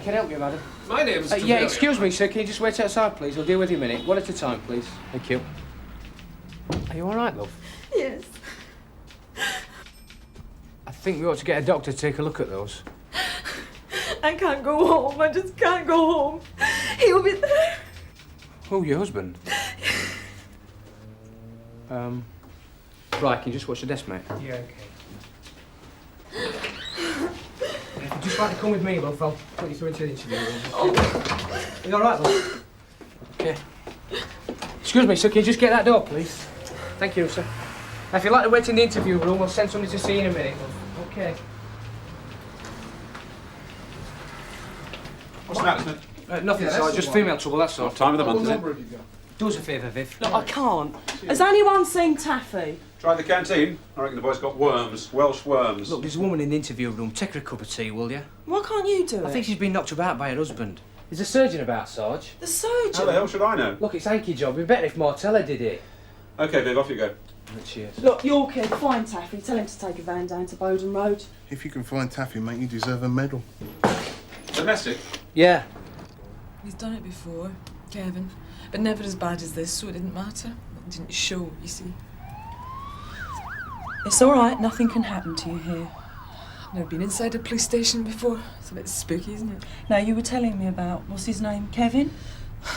can I help you, madam? My name's Yeah, excuse me, sir. Can you just wait outside, please? I'll deal with you in a minute. One at a time, please. Thank you. Are you all right, love? Yes. I think we ought to get a doctor to take a look at those. I can't go home. I just can't go home. He'll be there. Oh, your husband? Right, can you just watch the desk, mate? Yeah, OK. If you'd just like to come with me, love, I'll put you through into the interview room. Oh. You all right, love? OK. Excuse me, sir, can you just get that door, please? Thank you, sir. Now, if you'd like to wait in the interview room, we'll send somebody to see you in a minute, love. OK. What's the matter, Smith? Nothing, sir. Just female trouble, that's all. What time of the month is it? Do us a favour, Viv. Look, I can't. Has anyone seen Taffy? Try the canteen. I reckon the boy's got worms, Welsh worms. Look, there's a woman in the interview room. Take her a cup of tea, will you? Why can't you do it? I think she's been knocked about by her husband. There's a surgeon about, Sarge. The surgeon? How the hell should I know? Look, it's hanky job. It'd be better if Martella did it. OK, Viv, off you go. Cheers. Look, your kid, find Taffy. Tell him to take a van down to Bowden Road. If you can find Taffy, mate, you deserve a medal. Domestic? Yeah. He's done it before, Kevin. But never as bad as this, so it didn't matter. It didn't show, you see. It's all right. Nothing can happen to you here. I've never been inside a police station before. It's a bit spooky, isn't it? Now, you were telling me about, what's his name, Kevin?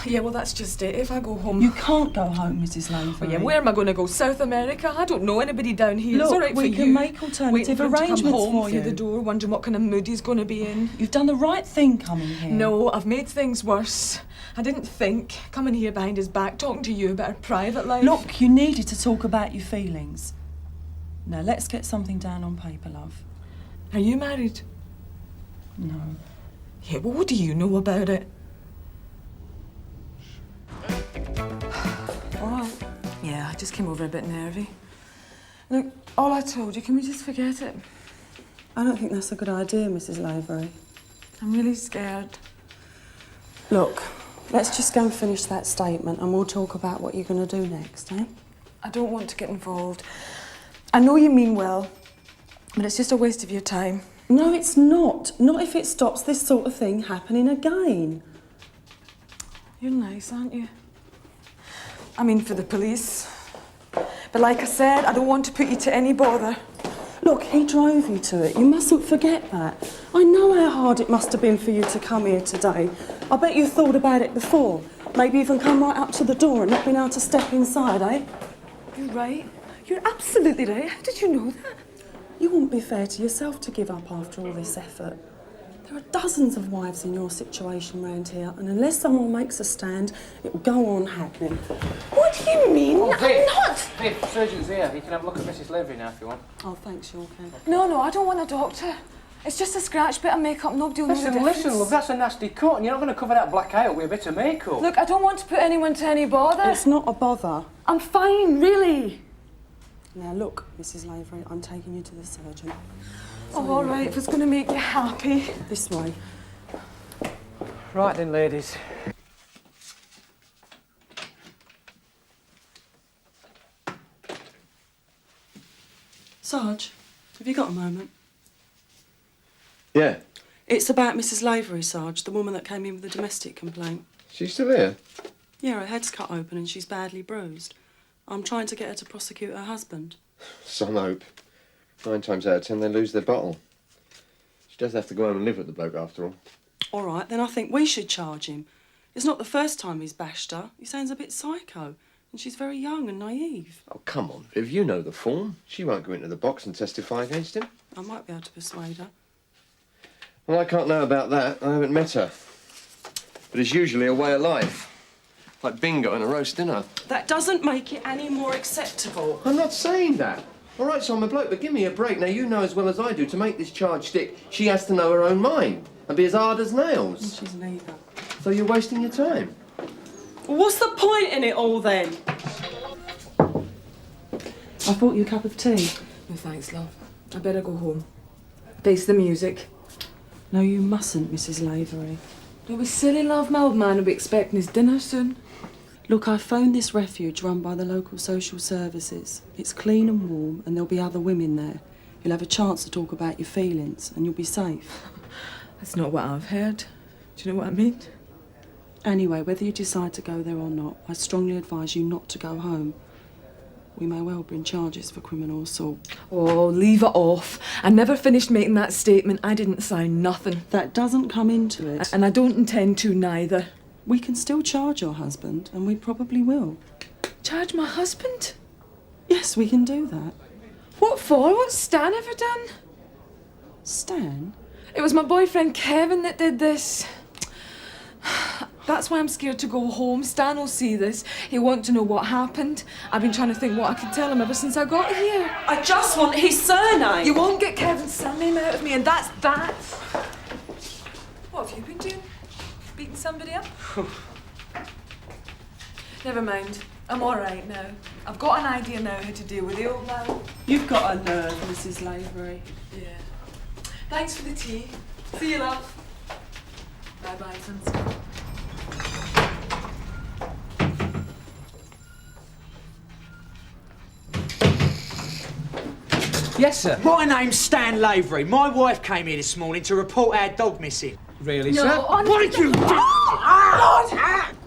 Yeah, well, that's just it. If I go home... You can't go home, Mrs. Lavery. Well, yeah, where am I going to go? South America? I don't know anybody down here. Look, it's all right we for can you. make alternative Waiting for him to come arrangements home for through you. the door, wondering what kind of mood he's going to be in. You've done the right thing coming here. No, I've made things worse. I didn't think, coming here behind his back, talking to you about our private life. Look, you needed to talk about your feelings. Now, let's get something down on paper, love. Are you married? No. Yeah, well, what do you know about it? All right. Yeah, I just came over a bit nervy. Look, all I told you, can we just forget it? I don't think that's a good idea, Mrs. Lavery. I'm really scared. Look, let's just go and finish that statement and we'll talk about what you're going to do next, eh? I don't want to get involved. I know you mean well, but it's just a waste of your time. No, it's not. Not if it stops this sort of thing happening again. You're nice, aren't you? I mean, for the police. But like I said, I don't want to put you to any bother. Look, he drove you to it. You mustn't forget that. I know how hard it must have been for you to come here today. I bet you thought about it before. Maybe even come right up to the door and not been able to step inside, eh? You're right. You're absolutely right. How did you know that? You wouldn't be fair to yourself to give up after all this effort. There are dozens of wives in your situation round here, and unless someone makes a stand, it will go on happening. What do you mean? Oh, I'm not! Viv, surgeon's here. You can have a look at Mrs. Lavery now if you want. Oh, thanks, you're okay. No, I don't want a doctor. It's just a scratch, bit of makeup, nobody will know the difference. Listen, love, that's a nasty cut, and you're not going to cover that black eye up with a bit of makeup. Look, I don't want to put anyone to any bother. It's not a bother. I'm fine, really. Now, look, Mrs. Lavery, I'm taking you to the surgeon. Oh, all right, if it's going to make you happy. This way. Right then, ladies. Sarge, have you got a moment? Yeah. It's about Mrs. Lavery, Sarge, the woman that came in with the domestic complaint. She's still here? Yeah, her head's cut open and she's badly bruised. I'm trying to get her to prosecute her husband. Some hope. 9 times out of 10 they lose their bottle. She does have to go home and live with the bloke after all. All right, then I think we should charge him. It's not the first time he's bashed her. He sounds a bit psycho. And she's very young and naive. Oh, come on, Viv, you know the form. She won't go into the box and testify against him. I might be able to persuade her. Well, I can't know about that. I haven't met her. But it's usually a way of life. Like bingo and a roast dinner. That doesn't make it any more acceptable. I'm not saying that. All right, so I'm a bloke, but give me a break. Now, you know as well as I do, to make this charge stick, she has to know her own mind and be as hard as nails. And she's neither. So you're wasting your time. Well, what's the point in it all, then? I brought you a cup of tea. No thanks, love. I better go home. Face the music. No, you mustn't, Mrs. Lavery. Don't be silly, love. My old man will be expecting his dinner soon. Look, I phoned this refuge run by the local social services. It's clean and warm, and there'll be other women there. You'll have a chance to talk about your feelings, and you'll be safe. That's not what I've heard. Do you know what I mean? Anyway, whether you decide to go there or not, I strongly advise you not to go home. We may well bring charges for criminal assault. Oh, leave it off. I never finished making that statement. I didn't sign nothing. That doesn't come into it. And I don't intend to neither. We can still charge your husband, and we probably will. Charge my husband? Yes, we can do that. What for? What's Stan ever done? Stan? It was my boyfriend Kevin that did this. That's why I'm scared to go home. Stan will see this. He'll want to know what happened. I've been trying to think what I could tell him ever since I got here. I just want his surname. You won't get Kevin's surname out of me, and that's that. What have you been doing? Beating somebody up? Never mind. I'm all right now. I've got an idea now how to deal with the old man. You've got a nerve, Mrs. Lavery. Yeah. Thanks for the tea. See you, love. Bye-bye, sunset. Yes, sir. My name's Stan Lavery. My wife came here this morning to report our dog missing. Really, No, sir? honestly, What did you do?